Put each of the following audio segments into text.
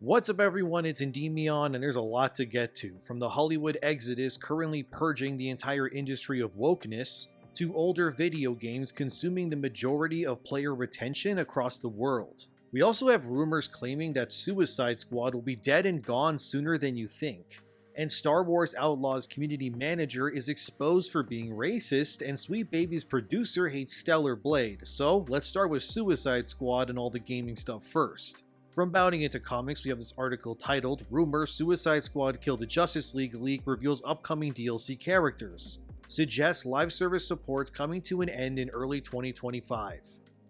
What's up everyone, it's ENDYMION, and there's a lot to get to, from the Hollywood exodus currently purging the entire industry of wokeness, to older video games consuming the majority of player retention across the world. We also have rumors claiming that Suicide Squad will be dead and gone sooner than you think. And Star Wars Outlaws community manager is exposed for being racist, and Sweet Baby's producer hates Stellar Blade. So let's start with Suicide Squad and all the gaming stuff first. From bounding into comics, we have this article titled, Rumor Suicide Squad Kill the Justice League Leak Reveals Upcoming DLC Characters. Suggests live service support coming to an end in early 2025.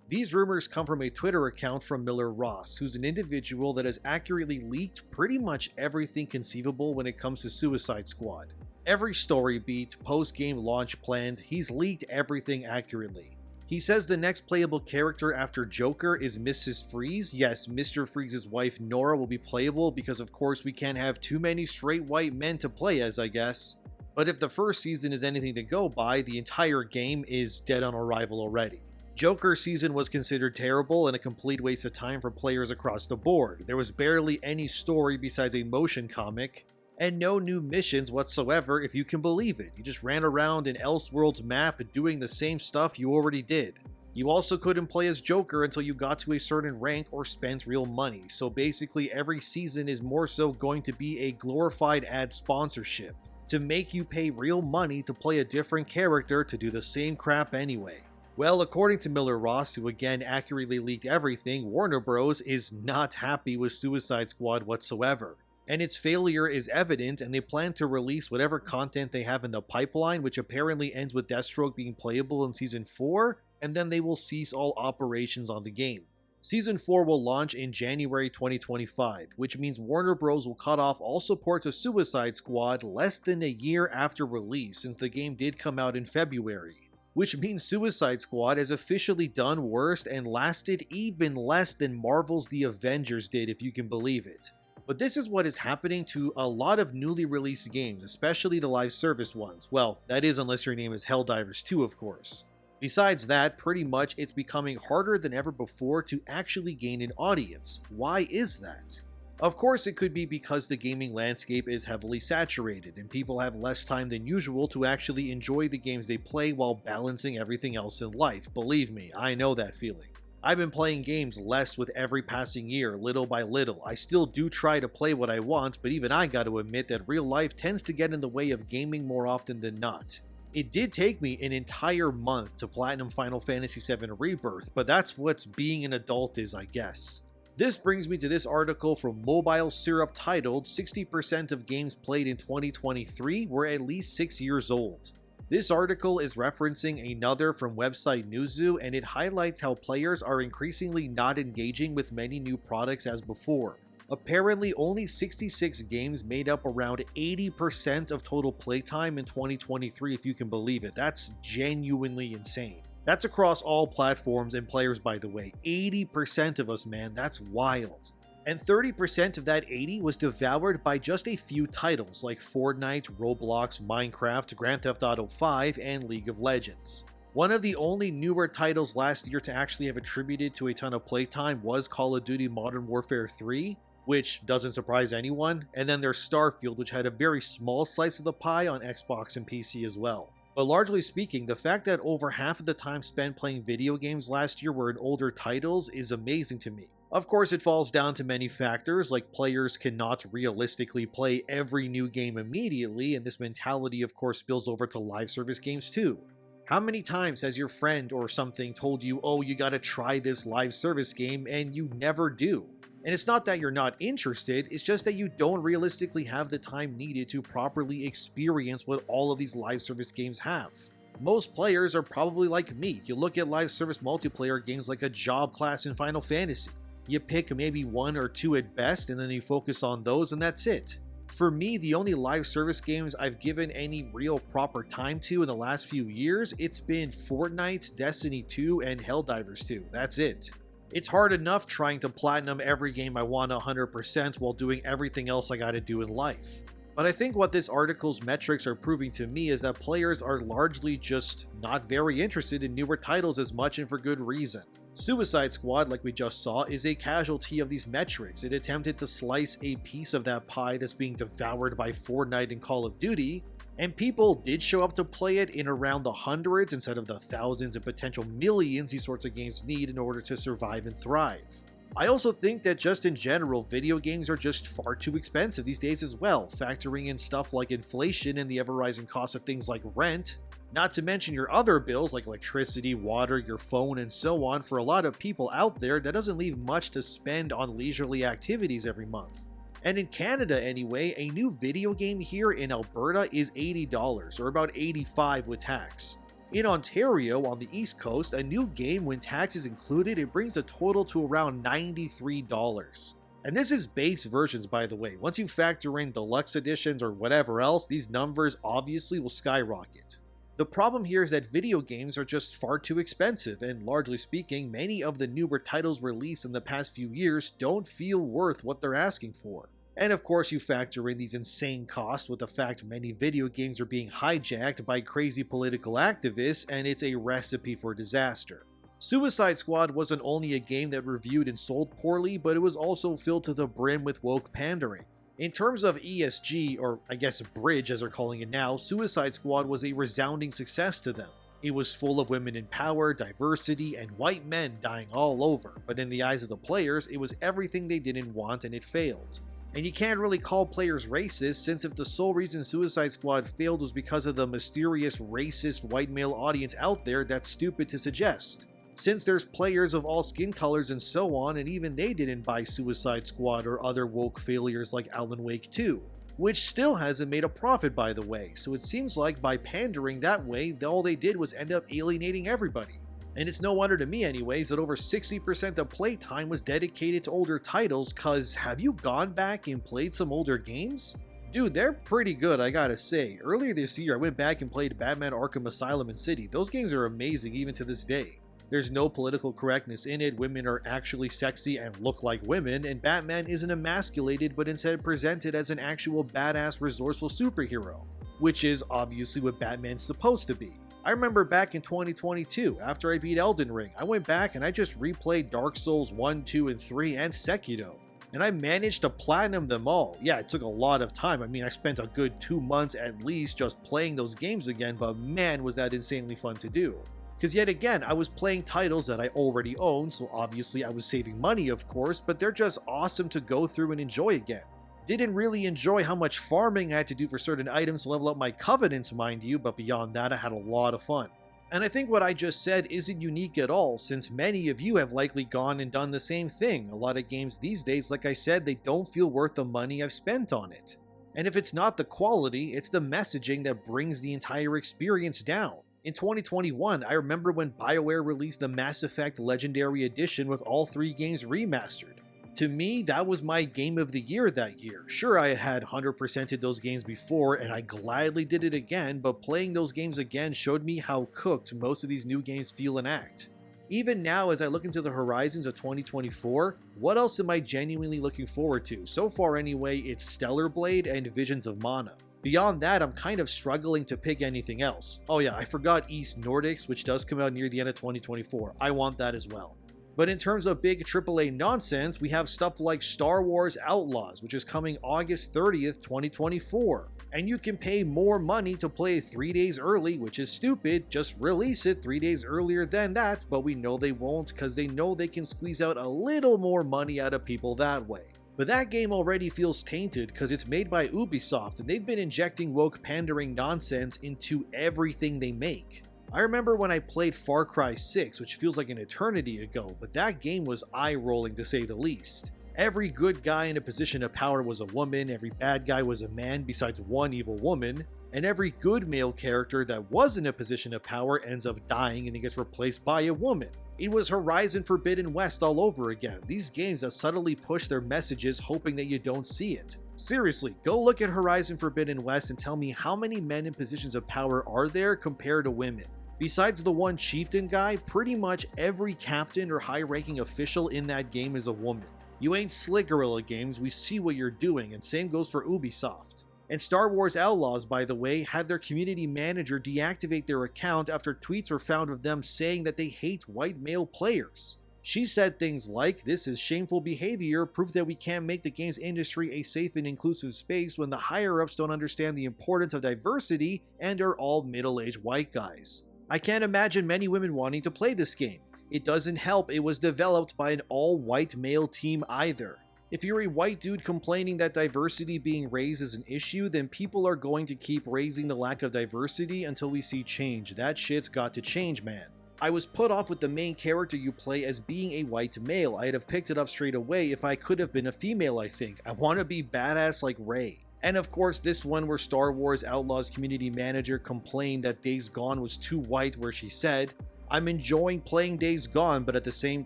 These rumors come from a Twitter account from Miller Ross, who's an individual that has accurately leaked pretty much everything conceivable when it comes to Suicide Squad. Every story beat, post-game launch plans, he's leaked everything accurately. He says the next playable character after Joker is Mrs. Freeze. Yes, Mr. Freeze's wife Nora will be playable because of course we can't have too many straight white men to play as, I guess. But if the first season is anything to go by, the entire game is dead on arrival already. Joker's season was considered terrible and a complete waste of time for players across the board. There was barely any story besides a motion comic, and no new missions whatsoever if you can believe it. You just ran around an Elseworlds map doing the same stuff you already did. You also couldn't play as Joker until you got to a certain rank or spent real money, so basically every season is more so going to be a glorified ad sponsorship to make you pay real money to play a different character to do the same crap anyway. Well, according to Miller Ross, who again accurately leaked everything, Warner Bros. Is not happy with Suicide Squad whatsoever. And its failure is evident, and they plan to release whatever content they have in the pipeline, which apparently ends with Deathstroke being playable in Season 4, and then they will cease all operations on the game. Season 4 will launch in January 2025, which means Warner Bros. Will cut off all support to Suicide Squad less than a year after release, since the game did come out in February. Which means Suicide Squad has officially done worse and lasted even less than Marvel's The Avengers did, if you can believe it. But this is what is happening to a lot of newly released games, especially the live service ones. Well, that is unless your name is Helldivers 2, of course. Besides that, pretty much it's becoming harder than ever before to actually gain an audience. Why is that? Of course, it could be because the gaming landscape is heavily saturated and people have less time than usual to actually enjoy the games they play while balancing everything else in life. Believe me, I know that feeling. I've been playing games less with every passing year, little by little. I still do try to play what I want, but even I gotta admit that real life tends to get in the way of gaming more often than not. It did take me an entire month to platinum Final Fantasy VII Rebirth, but that's what being an adult is, I guess. This brings me to this article from Mobile Syrup titled 60% of games played in 2023 were at least 6 years old. This article is referencing another from website Newzoo, and it highlights how players are increasingly not engaging with many new products as before. Apparently, only 66 games made up around 80% of total playtime in 2023, if you can believe it. That's genuinely insane. That's across all platforms and players, by the way. 80% of us, man, that's wild. And 30% of that 80 was devoured by just a few titles like Fortnite, Roblox, Minecraft, Grand Theft Auto 5, and League of Legends. One of the only newer titles last year to actually have attributed to a ton of playtime was Call of Duty Modern Warfare 3, which doesn't surprise anyone, and then there's Starfield, which had a very small slice of the pie on Xbox and PC as well. But largely speaking, the fact that over half of the time spent playing video games last year were in older titles is amazing to me. Of course, it falls down to many factors, like players cannot realistically play every new game immediately, and this mentality of course spills over to live service games too. How many times has your friend or something told you, oh, you gotta try this live service game, and you never do? And it's not that you're not interested, it's just that you don't realistically have the time needed to properly experience what all of these live service games have. Most players are probably like me. You look at live service multiplayer games like a job class in Final Fantasy. You pick maybe one or two at best, and then you focus on those, and that's it. For me, the only live service games I've given any real proper time to in the last few years, it's been Fortnite, Destiny 2, and Helldivers 2. That's it. It's hard enough trying to platinum every game I want 100% while doing everything else I gotta do in life. But I think what this article's metrics are proving to me is that players are largely just not very interested in newer titles as much, and for good reason. Suicide Squad, like we just saw, is a casualty of these metrics. It attempted to slice a piece of that pie that's being devoured by Fortnite and Call of Duty, and people did show up to play it in around the hundreds instead of the thousands and potential millions these sorts of games need in order to survive and thrive. I also think that just in general, video games are just far too expensive these days as well, factoring in stuff like inflation and the ever-rising cost of things like rent, not to mention your other bills like electricity, water, your phone, and so on. For a lot of people out there, that doesn't leave much to spend on leisurely activities every month. And in Canada anyway, a new video game here in Alberta is $80, or about $85 with tax. In Ontario, on the East Coast, a new game, when tax is included, it brings the total to around $93. And this is base versions, by the way. Once you factor in deluxe editions or whatever else, these numbers obviously will skyrocket. The problem here is that video games are just far too expensive, and largely speaking, many of the newer titles released in the past few years don't feel worth what they're asking for. And of course, you factor in these insane costs with the fact many video games are being hijacked by crazy political activists, and it's a recipe for disaster. Suicide Squad wasn't only a game that reviewed and sold poorly, but it was also filled to the brim with woke pandering. In terms of ESG, or I guess Bridge as they're calling it now, Suicide Squad was a resounding success to them. It was full of women in power, diversity, and white men dying all over, but in the eyes of the players, it was everything they didn't want and it failed. And you can't really call players racist, since if the sole reason Suicide Squad failed was because of the mysterious racist white male audience out there, that's stupid to suggest. Since there's players of all skin colors and so on, and even they didn't buy Suicide Squad or other woke failures like Alan Wake 2, which still hasn't made a profit by the way, so it seems like by pandering that way, all they did was end up alienating everybody. And it's no wonder to me anyways that over 60% of playtime was dedicated to older titles, cause have you gone back and played some older games? Dude, they're pretty good, I gotta say. Earlier this year I went back and played Batman Arkham Asylum and City. Those games are amazing even to this day. There's no political correctness in it, women are actually sexy and look like women, and Batman isn't emasculated but instead presented as an actual badass resourceful superhero, which is obviously what Batman's supposed to be. I remember back in 2022, after I beat Elden Ring, I went back and I just replayed Dark Souls 1, 2, and 3 and Sekiro, and I managed to platinum them all. Yeah, it took a lot of time. I mean, I spent a good 2 months at least just playing those games again, but man was that insanely fun to do. Because yet again, I was playing titles that I already owned, so obviously I was saving money of course, but they're just awesome to go through and enjoy again. Didn't really enjoy how much farming I had to do for certain items to level up my covenants, mind you, but beyond that I had a lot of fun. And I think what I just said isn't unique at all, since many of you have likely gone and done the same thing. A lot of games these days, like I said, they don't feel worth the money I've spent on it. And if it's not the quality, it's the messaging that brings the entire experience down. In 2021, I remember when BioWare released the Mass Effect Legendary Edition with all 3 games remastered. To me, that was my game of the year that year. Sure, I had 100%ed those games before, and I gladly did it again, but playing those games again showed me how cooked most of these new games feel and act. Even now, as I look into the horizons of 2024, what else am I genuinely looking forward to? So far anyway, it's Stellar Blade and Visions of Mana. Beyond that, I'm kind of struggling to pick anything else. Oh yeah, I forgot East Nordics, which does come out near the end of 2024. I want that as well. But in terms of big AAA nonsense, we have stuff like Star Wars Outlaws, which is coming August 30th, 2024. And you can pay more money to play it 3 days early, which is stupid. Just release it 3 days earlier than that, but we know they won't because they know they can squeeze out a little more money out of people that way. But that game already feels tainted because it's made by Ubisoft and they've been injecting woke pandering nonsense into everything they make. I remember when I played Far Cry 6, which feels like an eternity ago, but that game was eye-rolling to say the least. Every good guy in a position of power was a woman, every bad guy was a man besides one evil woman, and every good male character that was in a position of power ends up dying and then gets replaced by a woman. It was Horizon Forbidden West all over again, these games that subtly push their messages hoping that you don't see it. Seriously, go look at Horizon Forbidden West and tell me how many men in positions of power are there compared to women. Besides the one chieftain guy, pretty much every captain or high-ranking official in that game is a woman. You ain't slick, Guerrilla Games, we see what you're doing, and same goes for Ubisoft. And Star Wars Outlaws, by the way, had their community manager deactivate their account after tweets were found of them saying that they hate white male players. She said things like, "This is shameful behavior, proof that we can't make the games industry a safe and inclusive space when the higher-ups don't understand the importance of diversity and are all middle-aged white guys. I can't imagine many women wanting to play this game. It doesn't help it was developed by an all-white male team either. If you're a white dude complaining that diversity being raised is an issue, then people are going to keep raising the lack of diversity until we see change. That shit's got to change, man." I was put off with the main character you play as being a white male. I'd have picked it up straight away if I could have been a female, I think. I want to be badass like Rey. And of course this one where Star Wars Outlaws community manager complained that Days Gone was too white, where she said, "I'm enjoying playing Days Gone, but at the same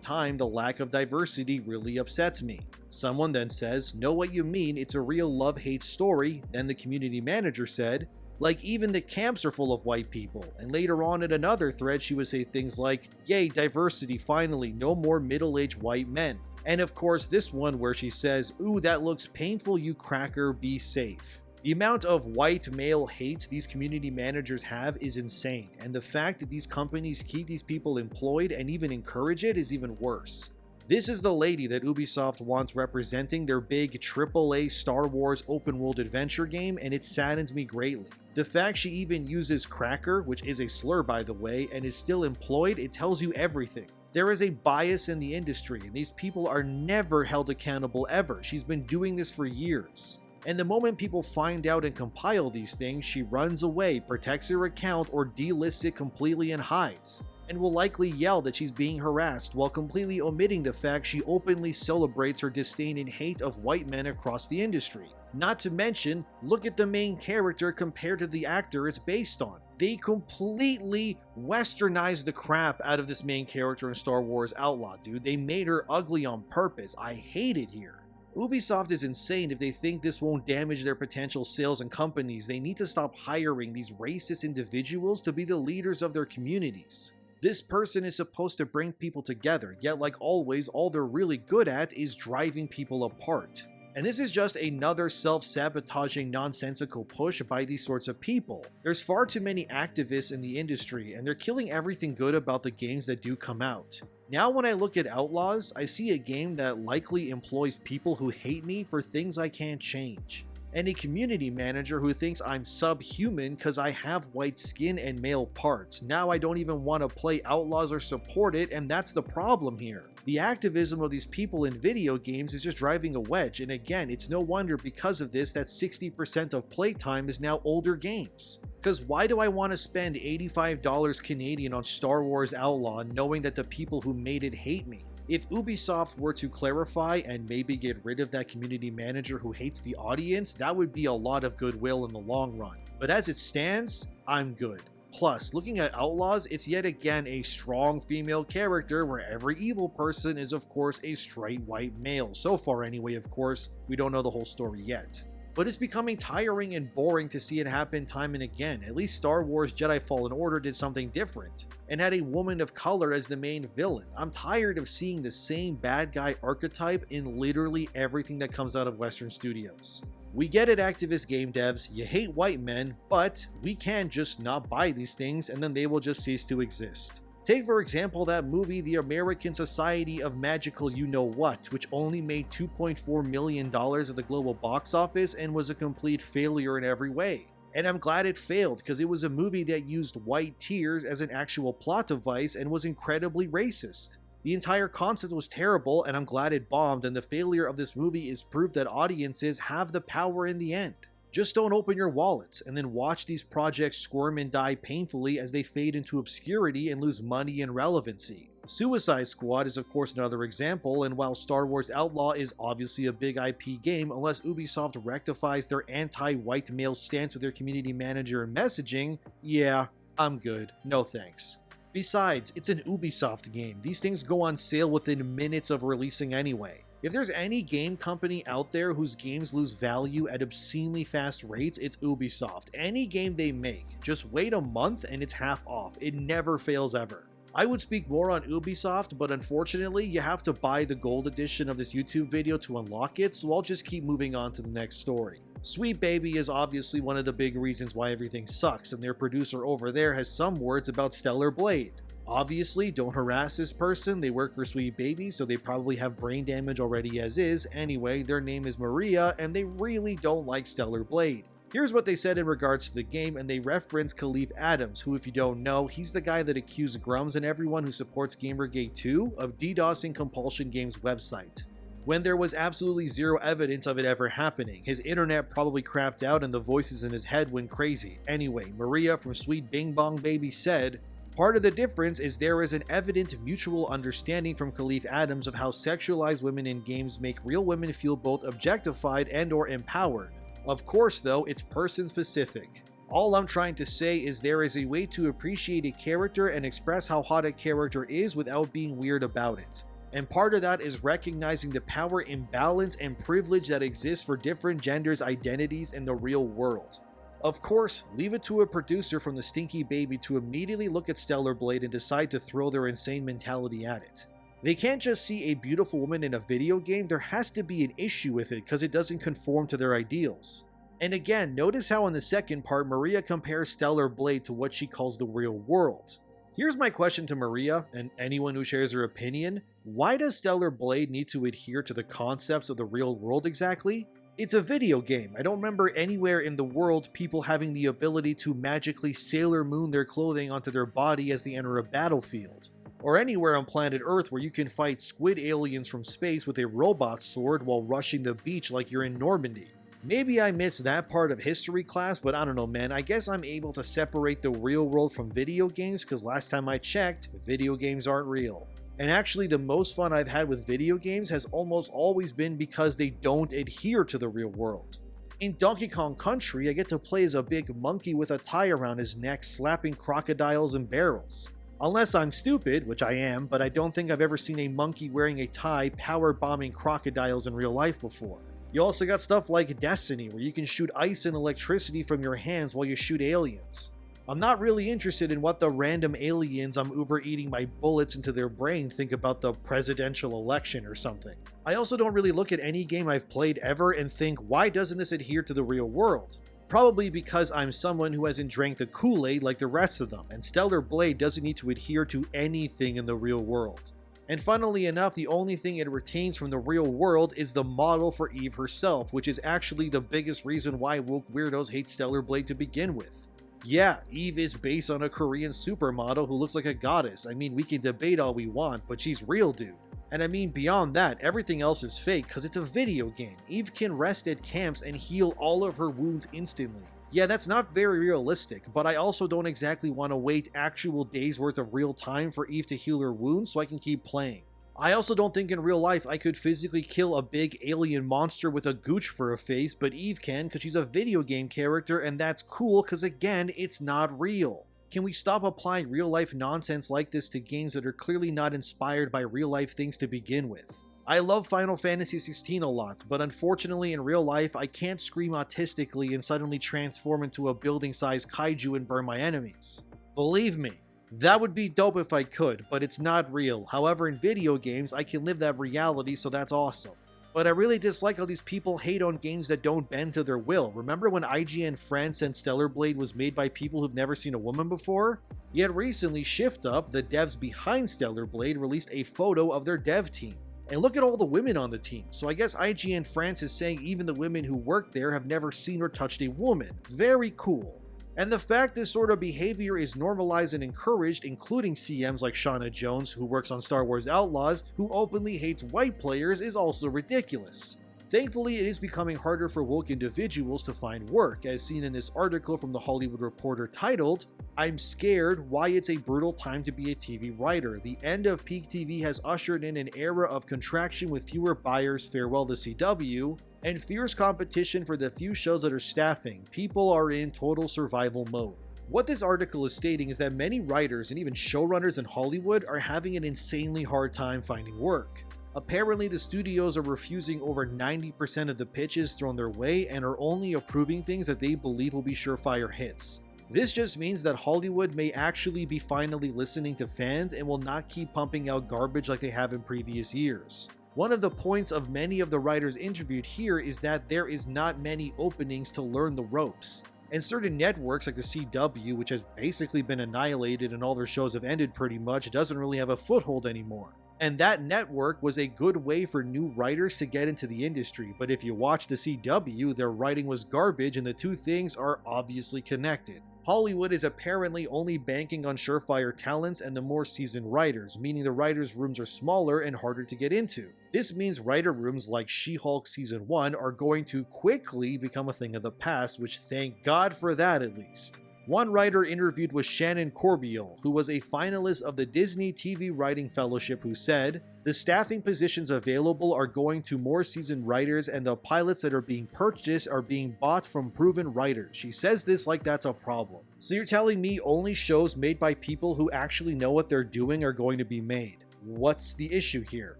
time the lack of diversity really upsets me." Someone then says, "Know what you mean, it's a real love-hate story." Then the community manager said, "Like even the camps are full of white people." And later on in another thread she would say things like, "Yay, diversity finally, no more middle-aged white men." And of course this one where she says, "Ooh, that looks painful, you cracker, be safe." The amount of white male hate these community managers have is insane, and the fact that these companies keep these people employed and even encourage it is even worse. This is the lady that Ubisoft wants representing their big AAA Star Wars open world adventure game, and it saddens me greatly. The fact she even uses cracker, which is a slur by the way, and is still employed, it tells you everything. There is a bias in the industry, and these people are never held accountable ever. She's been doing this for years. And the moment people find out and compile these things, she runs away, protects her account, or delists it completely and hides. And will likely yell that she's being harassed while completely omitting the fact she openly celebrates her disdain and hate of white men across the industry. Not to mention, look at the main character compared to the actor it's based on. They completely westernized the crap out of this main character in Star Wars Outlaw, dude. They made her ugly on purpose. I hate it here. Ubisoft is insane if they think this won't damage their potential sales and companies. They need to stop hiring these racist individuals to be the leaders of their communities. This person is supposed to bring people together, yet like always, all they're really good at is driving people apart. And this is just another self-sabotaging, nonsensical push by these sorts of people. There's far too many activists in the industry, and they're killing everything good about the games that do come out. Now when I look at Outlaws, I see a game that likely employs people who hate me for things I can't change. And a community manager who thinks I'm subhuman because I have white skin and male parts. Now I don't even want to play Outlaws or support it, and that's the problem here. The activism of these people in video games is just driving a wedge, and again, it's no wonder because of this that 60% of playtime is now older games. Because why do I want to spend $85 Canadian on Star Wars Outlaw knowing that the people who made it hate me? If Ubisoft were to clarify and maybe get rid of that community manager who hates the audience, that would be a lot of goodwill in the long run. But as it stands, I'm good. Plus, looking at Outlaws, it's yet again a strong female character where every evil person is of course a straight white male. So far anyway, of course, we don't know the whole story yet. But it's becoming tiring and boring to see it happen time and again. At least Star Wars Jedi Fallen Order did something different and had a woman of color as the main villain. I'm tired of seeing the same bad guy archetype in literally everything that comes out of Western studios. We get it, activist game devs, you hate white men, but we can just not buy these things and then they will just cease to exist. Take for example that movie The American Society of Magical You-Know-What, which only made $2.4 million at the global box office and was a complete failure in every way. And I'm glad it failed because it was a movie that used white tears as an actual plot device and was incredibly racist. The entire concept was terrible and I'm glad it bombed, and the failure of this movie is proof that audiences have the power in the end. Just don't open your wallets and then watch these projects squirm and die painfully as they fade into obscurity and lose money and relevancy. Suicide Squad is of course another example, and while Star Wars Outlaw is obviously a big IP game, unless Ubisoft rectifies their anti-white male stance with their community manager and messaging, yeah, I'm good, no thanks. Besides, it's an Ubisoft game. These things go on sale within minutes of releasing anyway. If there's any game company out there whose games lose value at obscenely fast rates, it's Ubisoft. Any game they make, just wait a month and it's half off. It never fails ever. I would speak more on Ubisoft, but unfortunately, you have to buy the gold edition of this YouTube video to unlock it, so I'll just keep moving on to the next story. Sweet Baby is obviously one of the big reasons why everything sucks, and their producer over there has some words about Stellar Blade. Obviously, don't harass this person, they work for Sweet Baby, so they probably have brain damage already as is. Anyway, their name is Maria, and they really don't like Stellar Blade. Here's what they said in regards to the game, and they reference Khalif Adams, who, if you don't know, he's the guy that accused Grums and everyone who supports Gamergate 2 of DDoSing Compulsion Games' website, when there was absolutely zero evidence of it ever happening. His internet probably crapped out and the voices in his head went crazy. Anyway, Maria from Sweet Bing Bong Baby said, "Part of the difference is there is an evident mutual understanding from Khalif Adams of how sexualized women in games make real women feel both objectified and or empowered. Of course though, it's person specific. All I'm trying to say is there is a way to appreciate a character and express how hot a character is without being weird about it. And part of that is recognizing the power imbalance and privilege that exists for different genders' identities in the real world. Of course, leave it to a producer from the Stinky Baby to immediately look at Stellar Blade and decide to throw their insane mentality at it. They can't just see a beautiful woman in a video game, there has to be an issue with it because it doesn't conform to their ideals. And again, notice how in the second part, Maria compares Stellar Blade to what she calls the real world. Here's my question to Maria, and anyone who shares her opinion. Why does Stellar Blade need to adhere to the concepts of the real world exactly? It's a video game. I don't remember anywhere in the world people having the ability to magically Sailor Moon their clothing onto their body as they enter a battlefield. Or anywhere on planet Earth where you can fight squid aliens from space with a robot sword while rushing the beach like you're in Normandy. Maybe I missed that part of history class, but I don't know, man. I guess I'm able to separate the real world from video games because last time I checked, video games aren't real. And actually, the most fun I've had with video games has almost always been because they don't adhere to the real world. In Donkey Kong Country, I get to play as a big monkey with a tie around his neck slapping crocodiles and barrels. Unless I'm stupid, which I am, but I don't think I've ever seen a monkey wearing a tie power bombing crocodiles in real life before. You also got stuff like Destiny, where you can shoot ice and electricity from your hands while you shoot aliens. I'm not really interested in what the random aliens I'm Uber eating my bullets into their brain think about the presidential election or something. I also don't really look at any game I've played ever and think, why doesn't this adhere to the real world? Probably because I'm someone who hasn't drank the Kool-Aid like the rest of them, and Stellar Blade doesn't need to adhere to anything in the real world. And funnily enough, the only thing it retains from the real world is the model for Eve herself, which is actually the biggest reason why woke weirdos hate Stellar Blade to begin with. Yeah, Eve is based on a Korean supermodel who looks like a goddess. I mean, we can debate all we want, but she's real, dude. And I mean, beyond that, everything else is fake because it's a video game. Eve can rest at camps and heal all of her wounds instantly. Yeah, that's not very realistic, but I also don't exactly want to wait actual days worth of real time for Eve to heal her wounds so I can keep playing. I also don't think in real life I could physically kill a big alien monster with a gooch for a face, but Eve can because she's a video game character, and that's cool because again, it's not real. Can we stop applying real life nonsense like this to games that are clearly not inspired by real life things to begin with? I love Final Fantasy XVI a lot, but unfortunately in real life I can't scream autistically and suddenly transform into a building-sized kaiju and burn my enemies. Believe me, that would be dope if I could, but it's not real. However, in video games I can live that reality, so that's awesome. But I really dislike how these people hate on games that don't bend to their will. Remember when IGN France and Stellar Blade was made by people who've never seen a woman before? Yet recently Shift Up, the devs behind Stellar Blade, released a photo of their dev team. And look at all the women on the team, so I guess IGN France is saying even the women who work there have never seen or touched a woman. Very cool. And the fact this sort of behavior is normalized and encouraged, including CMs like Shauna Jones, who works on Star Wars Outlaws, who openly hates white players, is also ridiculous. Thankfully, it is becoming harder for woke individuals to find work, as seen in this article from The Hollywood Reporter titled, "I'm Scared Why It's a Brutal Time to Be a TV Writer. The end of peak TV has ushered in an era of contraction with fewer buyers, farewell the CW, and fierce competition for the few shows that are staffing. People are in total survival mode." What this article is stating is that many writers and even showrunners in Hollywood are having an insanely hard time finding work. Apparently, the studios are refusing over 90% of the pitches thrown their way and are only approving things that they believe will be surefire hits. This just means that Hollywood may actually be finally listening to fans and will not keep pumping out garbage like they have in previous years. One of the points of many of the writers interviewed here is that there is not many openings to learn the ropes. And certain networks like the CW, which has basically been annihilated and all their shows have ended pretty much, doesn't really have a foothold anymore. And that network was a good way for new writers to get into the industry, but if you watch the CW, their writing was garbage and the two things are obviously connected. Hollywood is apparently only banking on surefire talents and the more seasoned writers, meaning the writers' rooms are smaller and harder to get into. This means writer rooms like She-Hulk Season 1 are going to quickly become a thing of the past, which thank God for that at least. One writer interviewed with Shannon Corbeil, who was a finalist of the Disney TV Writing Fellowship, who said, "The staffing positions available are going to more seasoned writers and the pilots that are being purchased are being bought from proven writers." She says this like that's a problem. So you're telling me only shows made by people who actually know what they're doing are going to be made? What's the issue here?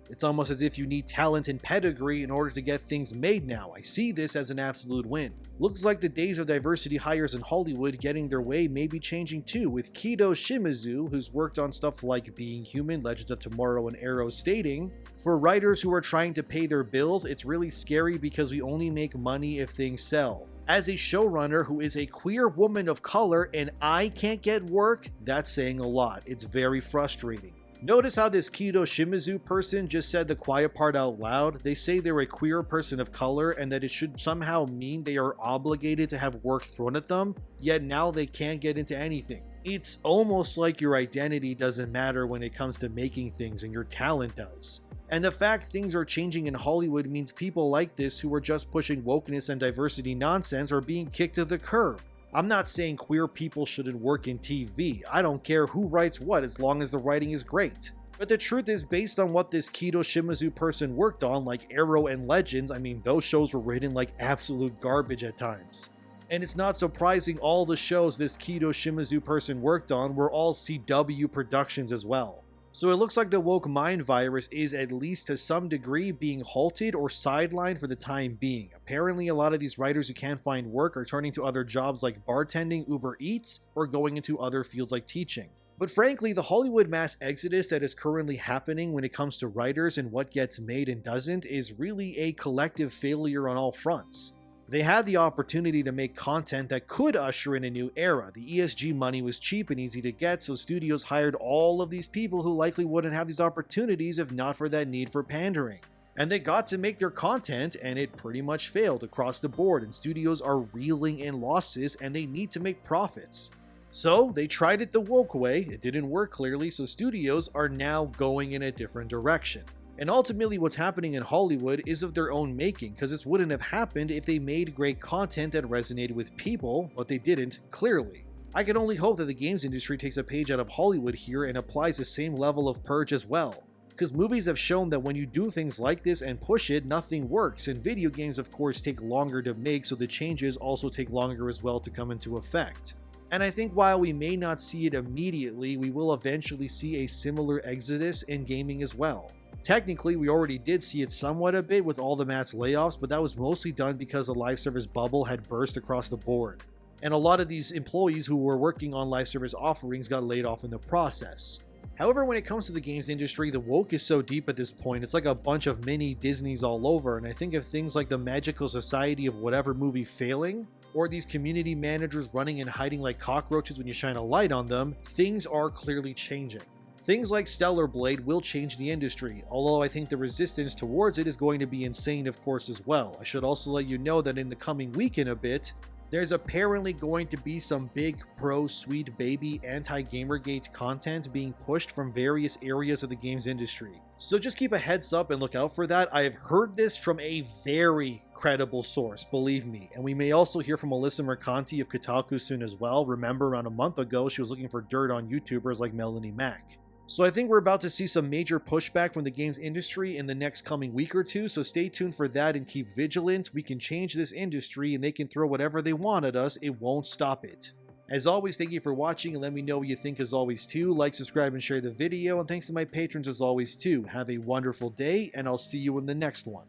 It's almost as if you need talent and pedigree in order to get things made now. I see this as an absolute win. Looks like the days of diversity hires in Hollywood getting their way may be changing too, with Kido Shimizu, who's worked on stuff like Being Human, Legends of Tomorrow, and Arrow, stating, "For writers who are trying to pay their bills, it's really scary because we only make money if things sell. As a showrunner who is a queer woman of color and I can't get work, that's saying a lot. It's very frustrating." Notice how this Kido Shimizu person just said the quiet part out loud. They say they're a queer person of color and that it should somehow mean they are obligated to have work thrown at them, yet now they can't get into anything. It's almost like your identity doesn't matter when it comes to making things and your talent does. And the fact things are changing in Hollywood means people like this who are just pushing wokeness and diversity nonsense are being kicked to the curb. I'm not saying queer people shouldn't work in TV. I don't care who writes what as long as the writing is great. But the truth is, based on what this Kido Shimizu person worked on, like Arrow and Legends, I mean, those shows were written like absolute garbage at times. And it's not surprising all the shows this Kido Shimizu person worked on were all CW productions as well. So it looks like the woke mind virus is, at least to some degree, being halted or sidelined for the time being. Apparently a lot of these writers who can't find work are turning to other jobs like bartending, Uber Eats, or going into other fields like teaching. But frankly, the Hollywood mass exodus that is currently happening when it comes to writers and what gets made and doesn't is really a collective failure on all fronts. They had the opportunity to make content that could usher in a new era. The ESG money was cheap and easy to get, so studios hired all of these people who likely wouldn't have these opportunities if not for that need for pandering. And they got to make their content, and it pretty much failed across the board, and studios are reeling in losses and they need to make profits. So they tried it the woke way, it didn't work clearly, so studios are now going in a different direction. And ultimately what's happening in Hollywood is of their own making, because this wouldn't have happened if they made great content that resonated with people, but they didn't, clearly. I can only hope that the games industry takes a page out of Hollywood here and applies the same level of purge as well. Because movies have shown that when you do things like this and push it, nothing works, and video games of course take longer to make, so the changes also take longer as well to come into effect. And I think while we may not see it immediately, we will eventually see a similar exodus in gaming as well. Technically, we already did see it somewhat a bit with all the mass layoffs, but that was mostly done because the live service bubble had burst across the board. And a lot of these employees who were working on live service offerings got laid off in the process. However, when it comes to the games industry, the woke is so deep at this point, it's like a bunch of mini Disneys all over, and I think of things like the magical society of whatever movie failing, or these community managers running and hiding like cockroaches when you shine a light on them, things are clearly changing. Things like Stellar Blade will change the industry, although I think the resistance towards it is going to be insane of course as well. I should also let you know that in the coming week in a bit, there's apparently going to be some big pro-Sweet Baby anti-Gamergate content being pushed from various areas of the games industry. So just keep a heads up and look out for that. I have heard this from a very credible source, believe me. And we may also hear from Alyssa Mercanti of Kotaku soon as well. Remember, around a month ago, she was looking for dirt on YouTubers like Melanie Mack. So I think we're about to see some major pushback from the games industry in the next coming week or two, so stay tuned for that and keep vigilant. We can change this industry and they can throw whatever they want at us, it won't stop it. As always, thank you for watching and let me know what you think as always too. Like, subscribe, and share the video, and thanks to my patrons as always too. Have a wonderful day, and I'll see you in the next one.